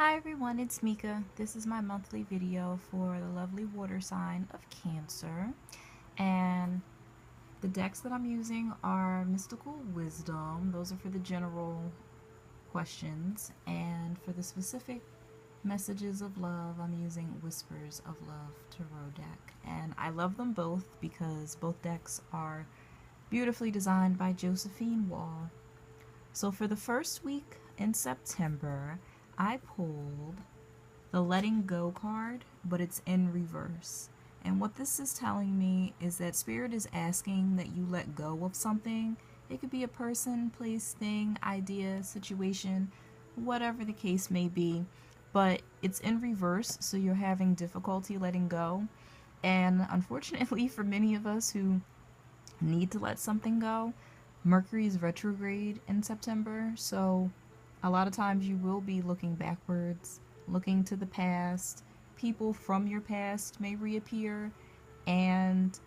Hi everyone, it's Mika. This is my monthly video for the lovely water sign of Cancer. And the decks that I'm using are Mystical Wisdom. Those are for the general questions. And for the specific messages of love, I'm using Whispers of Love Tarot deck. And I love them both because both decks are beautifully designed by Josephine Wall. So for the first week in September, I pulled the letting go card, but it's in reverse. And what this is telling me is that Spirit is asking that you let go of something. It could be a person, place, thing, idea, situation, whatever the case may be. But it's in reverse, so you're having difficulty letting go. And unfortunately, for many of us who need to let something go, Mercury is retrograde in September, so a lot of times you will be looking backwards, looking to the past. People from your past may reappear, and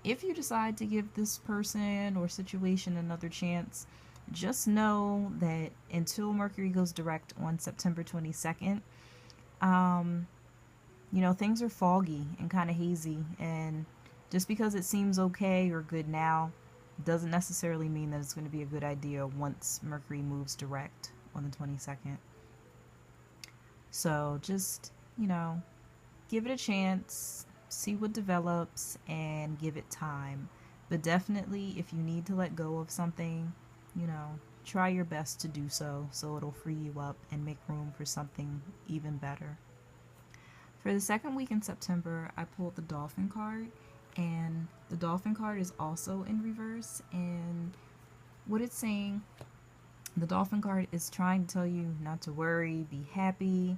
if you decide to give this person or situation another chance, just know that until Mercury goes direct on September 22nd, um, things are foggy and kind of hazy, and just because it seems okay or good now doesn't necessarily mean that it's going to be a good idea once Mercury moves direct on the 22nd. So just, you know, give it a chance, see what develops, and give it time. But definitely, if you need to let go of something, try your best to do so it'll free you up and make room for something even better. For the second week in September, I pulled the Dolphin card, and the Dolphin card is also in reverse. And what it's saying, the Dolphin card is trying to tell you not to worry, be happy.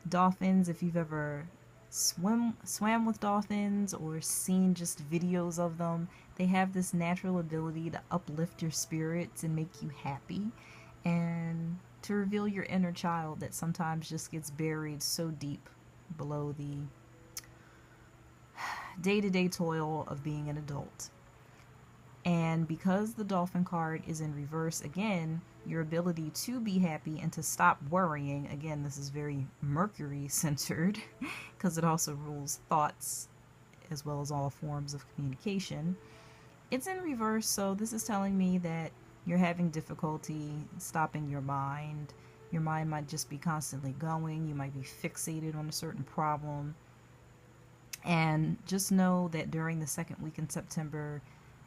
Dolphins, if you've ever swam with dolphins or seen just videos of them, they have this natural ability to uplift your spirits and make you happy, and to reveal your inner child that sometimes just gets buried so deep below the day-to-day toil of being an adult. And because the Dolphin card is in reverse again, your ability to be happy and to stop worrying, again, this is very Mercury centered because it also rules thoughts as well as all forms of communication. It's in reverse, so this is telling me that you're having difficulty stopping your mind. Your mind might just be constantly going. You might be fixated on a certain problem. And just know that during the second week in September,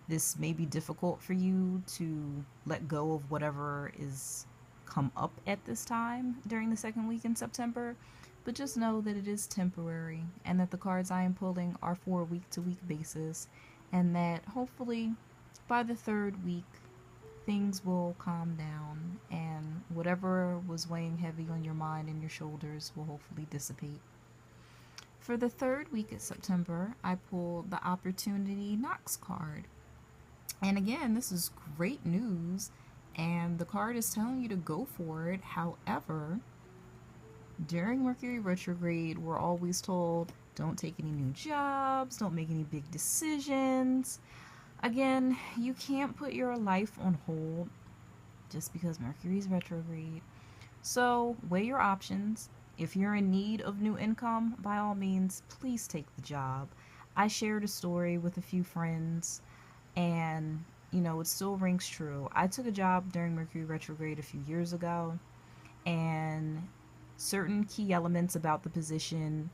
this may be difficult for you to let go of whatever is come up at this time during the second week in September. But just know that it is temporary and that the cards I am pulling are for a week to week basis, and that hopefully by the third week things will calm down and whatever was weighing heavy on your mind and your shoulders will hopefully dissipate. For the third week of September, I pulled the Opportunity Knocks card. And again, this is great news, and the card is telling you to go for it. However, during Mercury retrograde, we're always told don't take any new jobs, don't make any big decisions. Again, you can't put your life on hold just because Mercury's retrograde. So, weigh your options. If you're in need of new income, by all means, please take the job. I shared a story with a few friends, and it still rings true. I took a job during Mercury retrograde a few years ago, and certain key elements about the position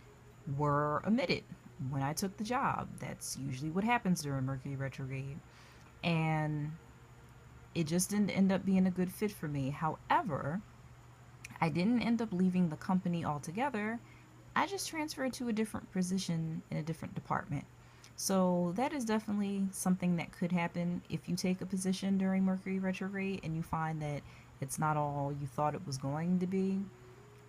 were omitted when I took the job. That's usually what happens during Mercury retrograde. And it just didn't end up being a good fit for me. However, I didn't end up leaving the company altogether. I just transferred to a different position in a different department. So that is definitely something that could happen if you take a position during Mercury retrograde and you find that it's not all you thought it was going to be.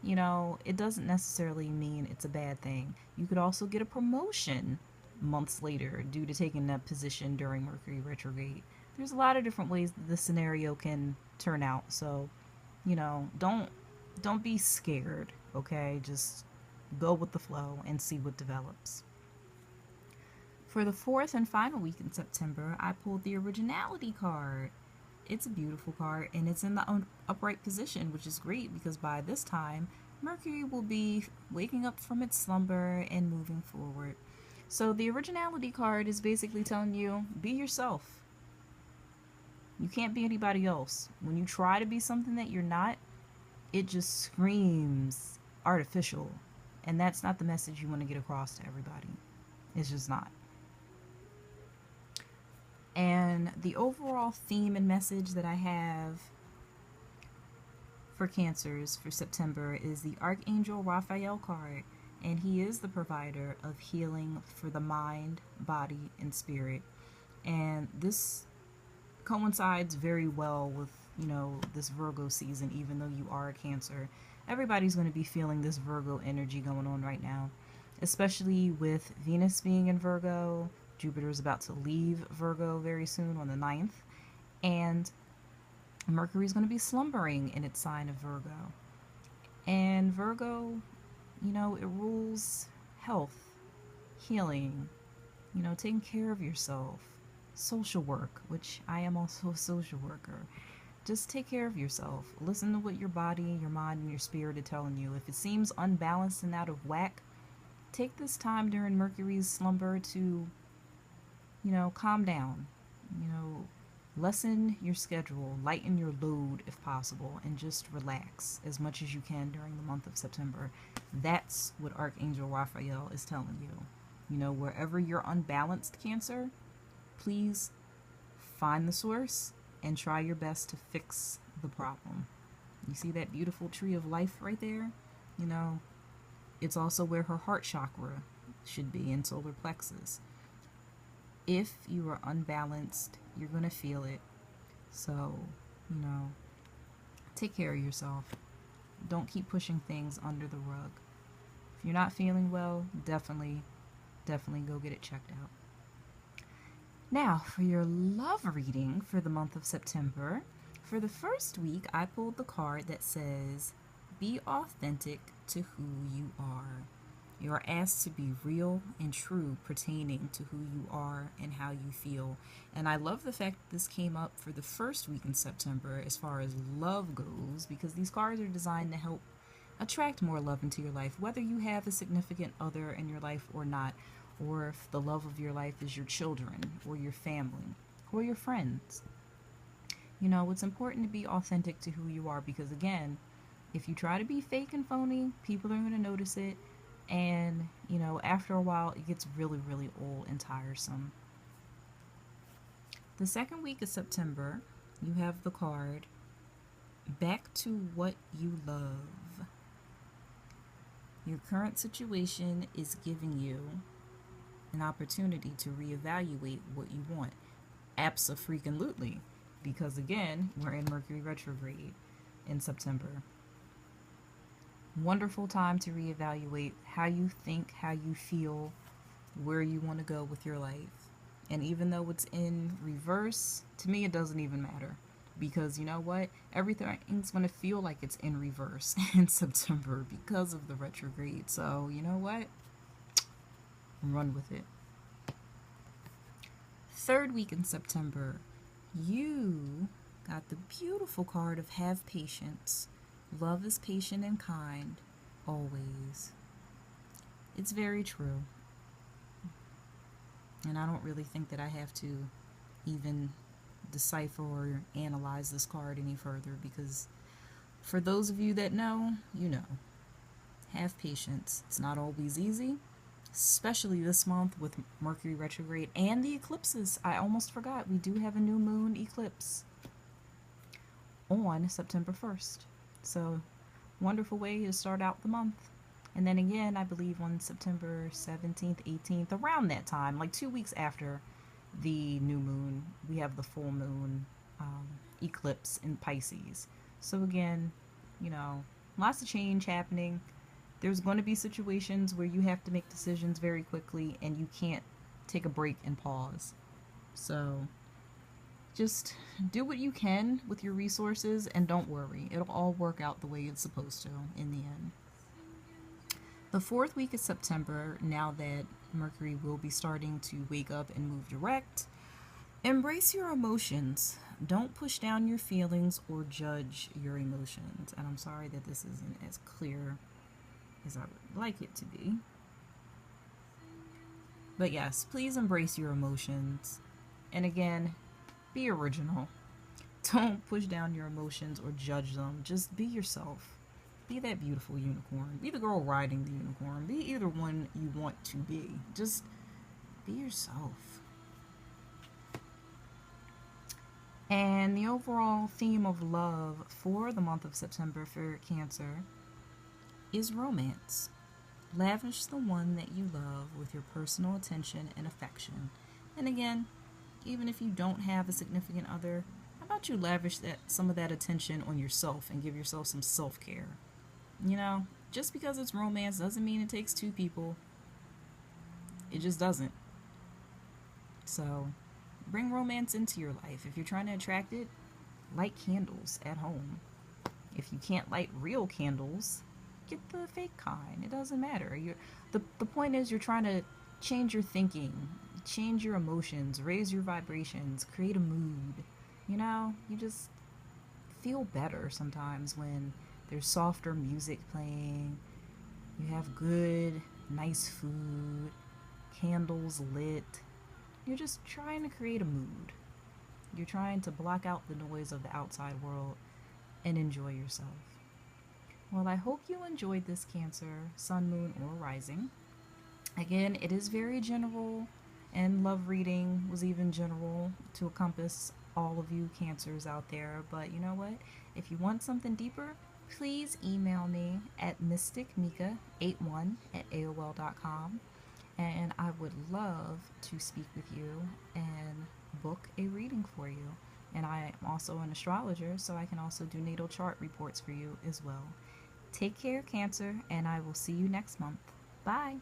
It doesn't necessarily mean it's a bad thing. You could also get a promotion months later due to taking that position during Mercury retrograde. There's a lot of different ways that this scenario can turn out. So, don't be scared, okay? Just go with the flow and see what develops. For the fourth and final week in September, I pulled the Originality card. it's a beautiful card, and it's in the upright position, which is great because by this time, Mercury will be waking up from its slumber and moving forward. So the originality card is basically telling you, be yourself. You can't be anybody else. When you try to be something that you're not, it just screams artificial. And that's not the message you want to get across to everybody. It's just not. And the overall theme and message that I have for Cancers for September is the Archangel Raphael card. And he is the provider of healing for the mind, body, and spirit. And this coincides very well with, this Virgo season, even though you are a Cancer. Everybody's going to be feeling this Virgo energy going on right now, especially with Venus being in Virgo. Jupiter is about to leave Virgo very soon on the 9th, and Mercury is going to be slumbering in its sign of Virgo. And Virgo, it rules health, healing, taking care of yourself, social work, which I am also a social worker. Just take care of yourself. Listen to what your body, your mind, and your spirit are telling you. If it seems unbalanced and out of whack, take this time during Mercury's slumber to, calm down. Lessen your schedule, lighten your load if possible, and just relax as much as you can during the month of September. That's what Archangel Raphael is telling you. Wherever you're unbalanced, Cancer, please find the source and try your best to fix the problem. You see that beautiful tree of life right there? It's also where her heart chakra should be in solar plexus. If you are unbalanced, you're going to feel it. So, take care of yourself. Don't keep pushing things under the rug. If you're not feeling well, definitely go get it checked out. Now, for your love reading for the month of September, for the first week, I pulled the card that says, be authentic to who you are. You are asked to be real and true pertaining to who you are and how you feel. And I love the fact that this came up for the first week in September as far as love goes, because these cards are designed to help attract more love into your life, whether you have a significant other in your life or not, or if the love of your life is your children or your family or your friends. It's important to be authentic to who you are because, again, if you try to be fake and phony, people are going to notice it. And, after a while, it gets really, really old and tiresome. The second week of September, you have the card, Back to What You Love. Your current situation is giving you an opportunity to reevaluate what you want. Abso-freaking-lutely. Because, again, we're in Mercury retrograde in September. Wonderful time to reevaluate how you think, how you feel, where you want to go with your life. And even though it's in reverse, to me it doesn't even matter. Because you know what? Everything's going to feel like it's in reverse in September because of the retrograde. So, you know what? Run with it. Third week in September, you got the beautiful card of Have Patience. Love is patient and kind, always. It's very true. And I don't really think that I have to even decipher or analyze this card any further because for those of you that know, you know. Have patience. It's not always easy, especially this month with Mercury retrograde and the eclipses. I almost forgot, we do have a new moon eclipse on September 1st. So, wonderful way to start out the month. And then again, I believe on September 17th, 18th, around that time, like 2 weeks after the new moon, we have the full moon eclipse in Pisces. So again, lots of change happening. There's going to be situations where you have to make decisions very quickly and you can't take a break and pause. So just do what you can with your resources and don't worry. It'll all work out the way it's supposed to in the end. The fourth week of September, now that Mercury will be starting to wake up and move direct, embrace your emotions. don't push down your feelings or judge your emotions. And I'm sorry that this isn't as clear as I would like it to be. But yes, please embrace your emotions. And again, be original. Don't push down your emotions or judge them. Just be yourself. Be that beautiful unicorn. Be the girl riding the unicorn. Be either one you want to be. Just be yourself. And the overall theme of love for the month of September for Cancer is romance. Lavish the one that you love with your personal attention and affection. And again, even if you don't have a significant other, how about you lavish some of that attention on yourself and give yourself some self-care? You know, just because it's romance doesn't mean it takes two people. It just doesn't. So, bring romance into your life. If you're trying to attract it, light candles at home. If you can't light real candles, get the fake kind. It doesn't matter. The point is you're trying to change your thinking, change your emotions, raise your vibrations, create a mood. You know, you just feel better sometimes when there's softer music playing, you have good, nice food, candles lit. You're just trying to create a mood. You're trying to block out the noise of the outside world and enjoy yourself. Well, I hope you enjoyed this Cancer, Sun, Moon, or Rising. Again, it is very general, and love reading was even general to encompass all of you Cancers out there. But you know what? If you want something deeper, please email me at mysticmika81@aol.com, and I would love to speak with you and book a reading for you. And I am also an astrologer, so I can also do natal chart reports for you as well. Take care, Cancer, and I will see you next month. Bye.